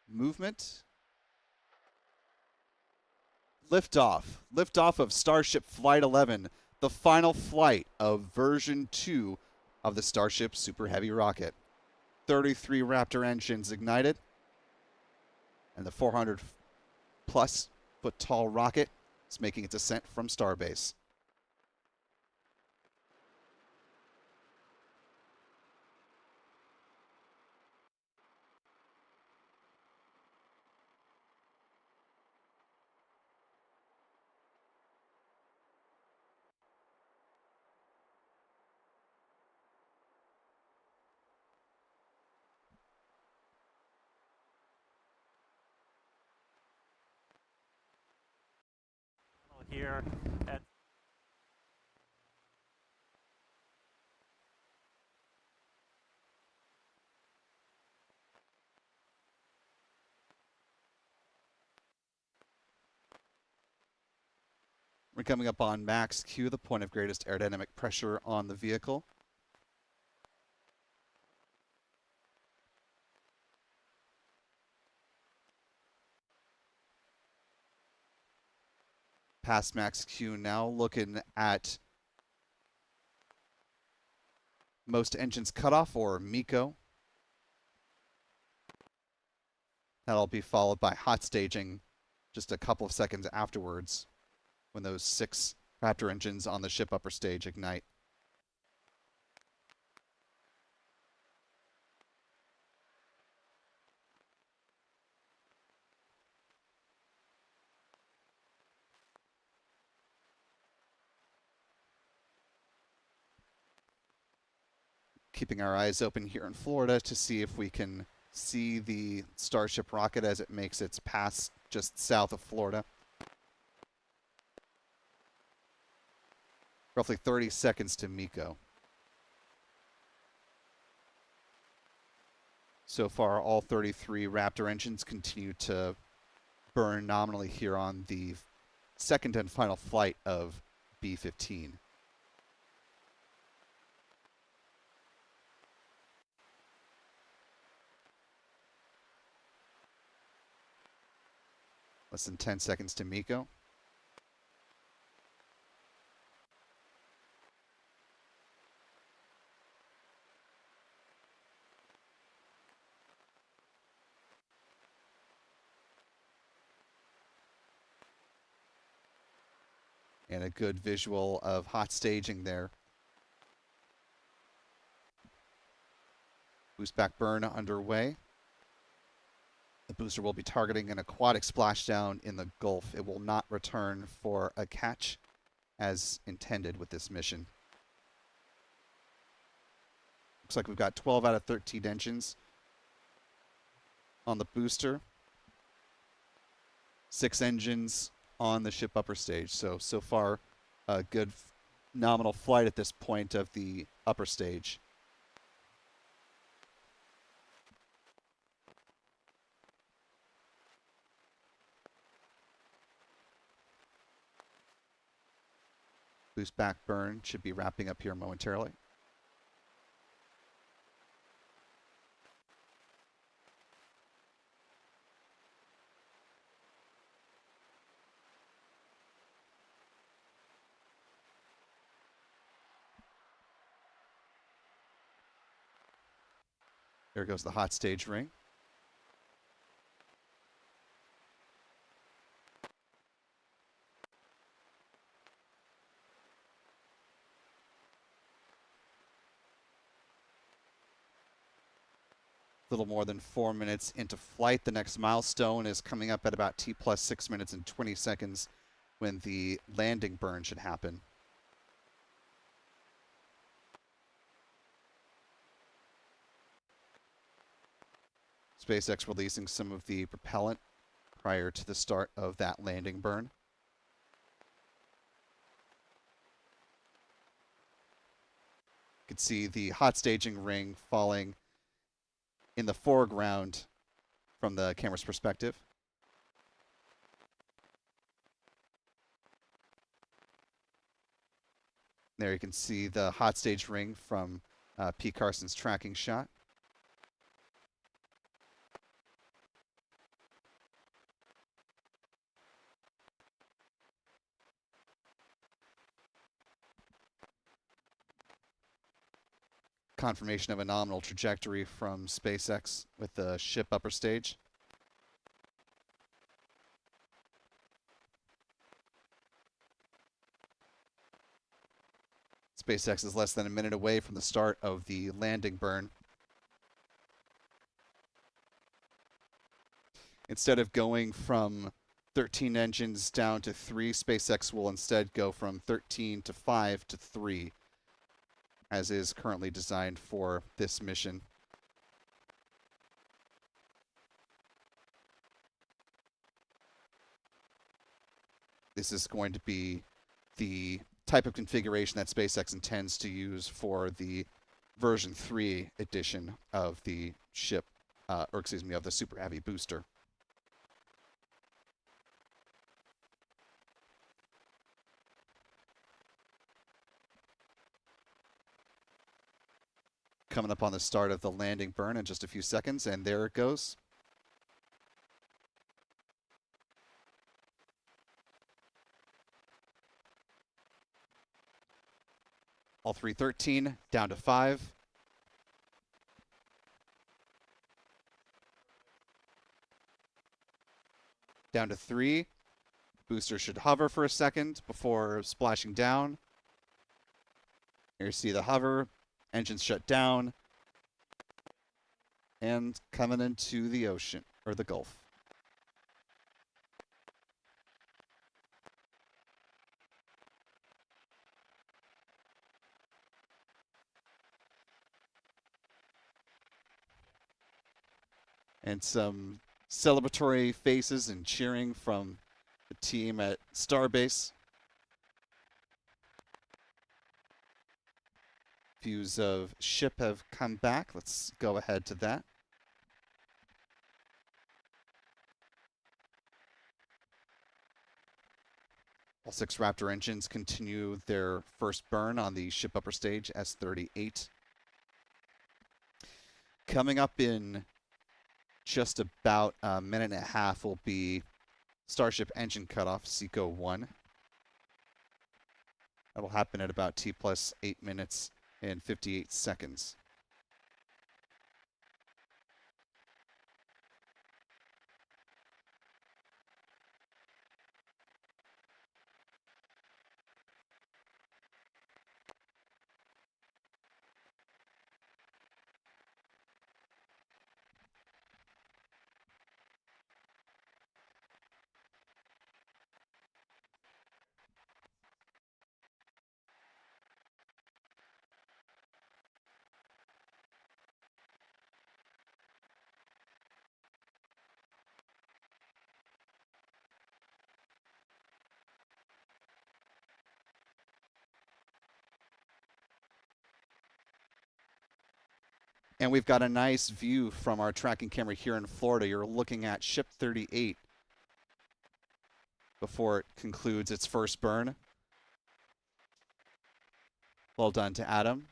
movement. Liftoff. Liftoff of Starship Flight 11, the final flight of version 2 of the Starship Super Heavy rocket. 33 Raptor engines ignited, and the 400-plus foot tall rocket is making its ascent from Starbase. Here at We're coming up on max Q, the point of greatest aerodynamic pressure on the vehicle. past max Q now, looking at most engines cutoff, or MECO. That'll be followed by hot staging just a couple of seconds afterwards when those 6 Raptor engines on the ship upper stage ignite. Keeping our eyes open here in Florida to see if we can see the Starship rocket as it makes its pass just south of Florida. Roughly 30 seconds to MECO. So far, all 33 Raptor engines continue to burn nominally here on the second and final flight of B-15. Less than 10 seconds to MECO. And a good visual of hot staging there. Boost back burn underway. The booster will be targeting an aquatic splashdown in the Gulf. It will not return for a catch as intended with this mission. Looks like we've got 12 out of 13 engines on the booster. 6 engines on the ship upper stage. So far, a good nominal flight at this point of the upper stage. Boost back burn should be wrapping up here momentarily. There goes the hot stage ring. Little more than 4 minutes into flight. The next milestone is coming up at about T plus 6 minutes and 20 seconds when the landing burn should happen. SpaceX releasing some of the propellant prior to the start of that landing burn. You can see the hot staging ring falling in the foreground from the camera's perspective. There you can see the hot stage ring from P. Carson's tracking shot. Confirmation of a nominal trajectory from SpaceX with the ship upper stage. SpaceX is less than a minute away from the start of the landing burn. Instead of going from 13 engines down to 3, SpaceX will instead go from 13 to 5 to 3, as is currently designed for this mission. This is going to be the type of configuration that SpaceX intends to use for the version 3 edition of the ship, of the Super Heavy booster. Coming up on the start of the landing burn in just a few seconds, and there it goes. all 313, down to 5. Down to 3. Booster should hover for a second before splashing down. Here you see the hover, engines shut down, and coming into the ocean, or the Gulf. And some celebratory faces and cheering from the team at Starbase. Views of ship have come back. Let's go ahead to that. All 6 Raptor engines continue their first burn on the ship upper stage, S-38. Coming up in just about a minute and a half will be Starship engine cutoff, SECO 1. That'll happen at about T plus 8 minutes and 58 seconds. And we've got a nice view from our tracking camera here in Florida. You're looking at Ship 38 before it concludes its first burn. Well done to Adam.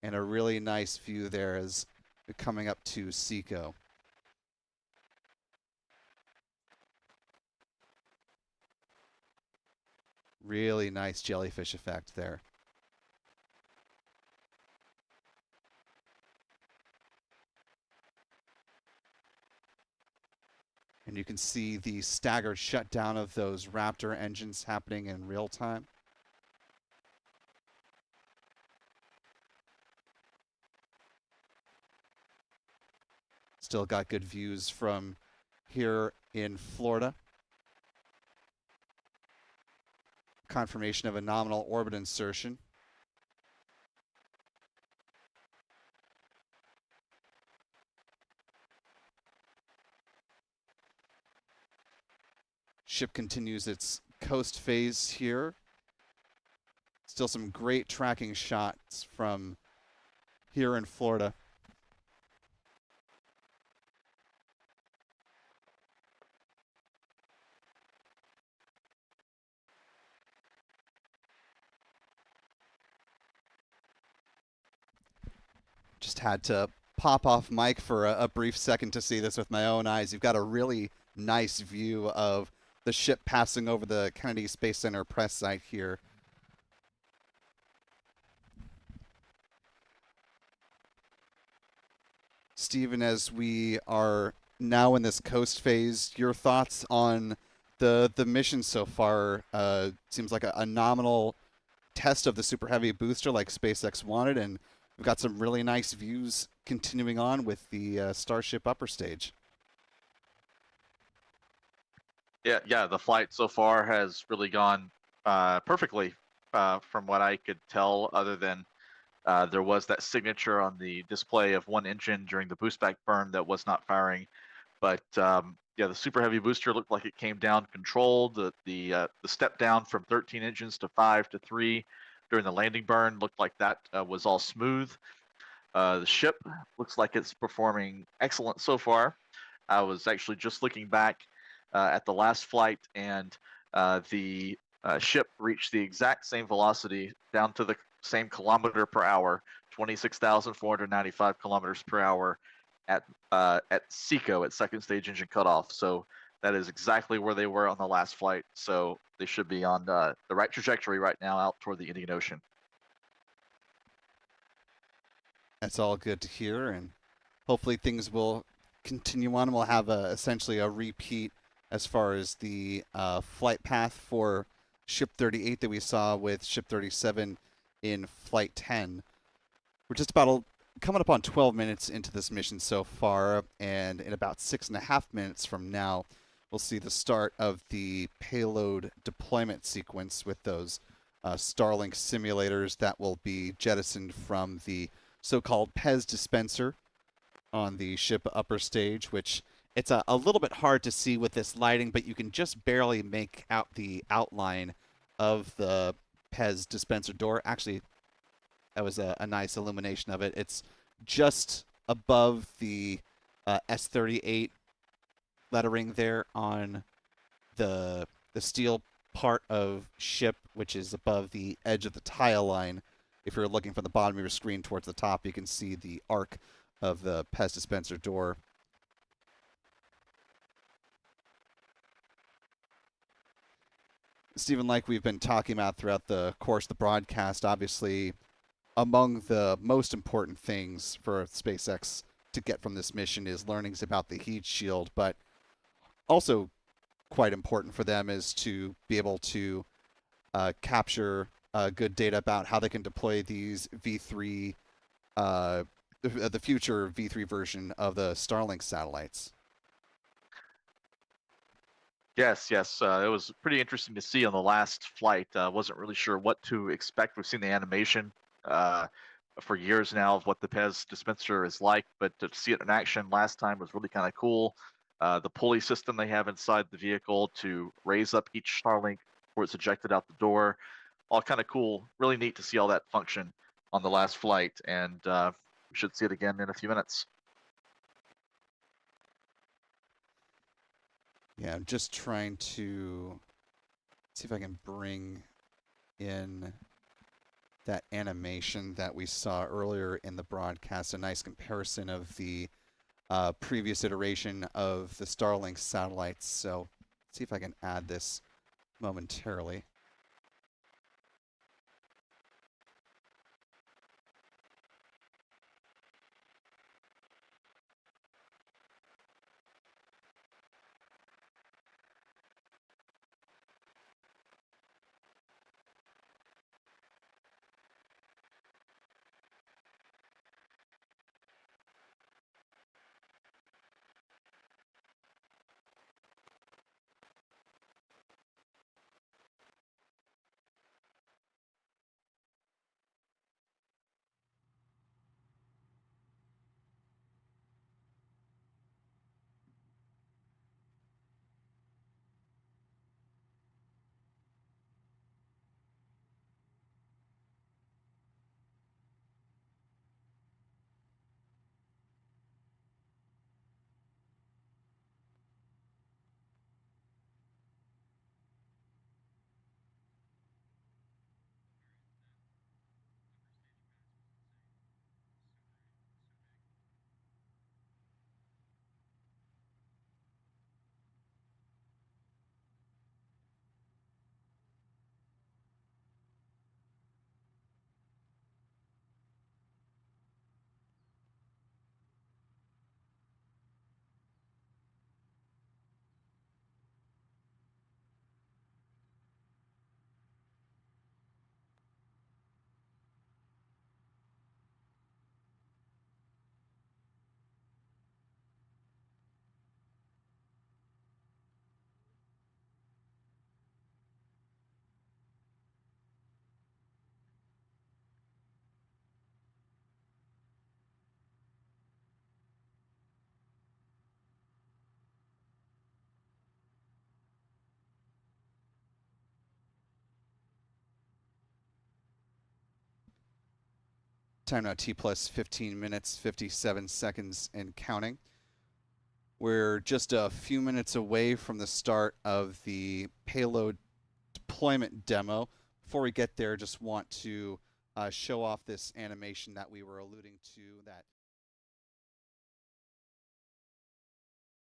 And a really nice view there as we're coming up to SECO. Really nice jellyfish effect there. And you can see the staggered shutdown of those Raptor engines happening in real time. Still got good views from here in Florida. Confirmation of a nominal orbit insertion. Ship continues its coast phase here. Still some great tracking shots from here in Florida. Just had to pop off mic for a brief second to see this with my own eyes. You've got a really nice view of the ship passing over the Kennedy Space Center press site here. Stephen, as we are now in this coast phase, your thoughts on the mission so far? Seems like a nominal test of the Super Heavy booster like SpaceX wanted, and we've got some really nice views continuing on with the Starship upper stage. Yeah, the flight so far has really gone perfectly from what I could tell, other than there was that signature on the display of one engine during the boost back burn that was not firing. But yeah, the Super Heavy booster looked like it came down controlled. The step down from 13 engines to 5 to 3 during the landing burn looked like that was all smooth. The ship looks like it's performing excellent so far. I was actually just looking back at the last flight, and the ship reached the exact same velocity down to the same kilometer per hour, 26,495 kilometers per hour at SECO, at second stage engine cutoff. So that is exactly where they were on the last flight. So they should be on the right trajectory right now out toward the Indian Ocean. That's all good to hear, and hopefully things will continue on. We'll have essentially a repeat as far as the flight path for Ship 38 that we saw with Ship 37 in Flight 10. We're just about coming up on 12 minutes into this mission so far, and in about 6.5 minutes from now, we'll see the start of the payload deployment sequence with those Starlink simulators that will be jettisoned from the so-called PEZ dispenser on the ship upper stage, which it's a little bit hard to see with this lighting, but you can just barely make out the outline of the PEZ dispenser door. Actually, that was a nice illumination of it. It's just above the S38 lettering there on the steel part of ship, which is above the edge of the tile line. If you're looking from the bottom of your screen towards the top, you can see the arc of the PEZ dispenser door. Stephen, like we've been talking about throughout the course of the broadcast, obviously among the most important things for SpaceX to get from this mission is learnings about the heat shield, but also quite important for them is to be able to capture good data about how they can deploy these V3, the future V3 version of the Starlink satellites. Yes, yes. It was pretty interesting to see on the last flight. Wasn't really sure what to expect. We've seen the animation for years now of what the PEZ dispenser is like, but to see it in action last time was really kind of cool. The pulley system they have inside the vehicle to raise up each Starlink before it's ejected out the door, all kind of cool. Really neat to see all that function on the last flight, and we should see it again in a few minutes. Yeah, I'm just trying to see if I can bring in that animation that we saw earlier in the broadcast, a nice comparison of the previous iteration of the Starlink satellites. So, see if I can add this momentarily. Time now T plus 15 minutes, 57 seconds and counting. We're just a few minutes away from the start of the payload deployment demo. Before we get there, just want to show off this animation that we were alluding to that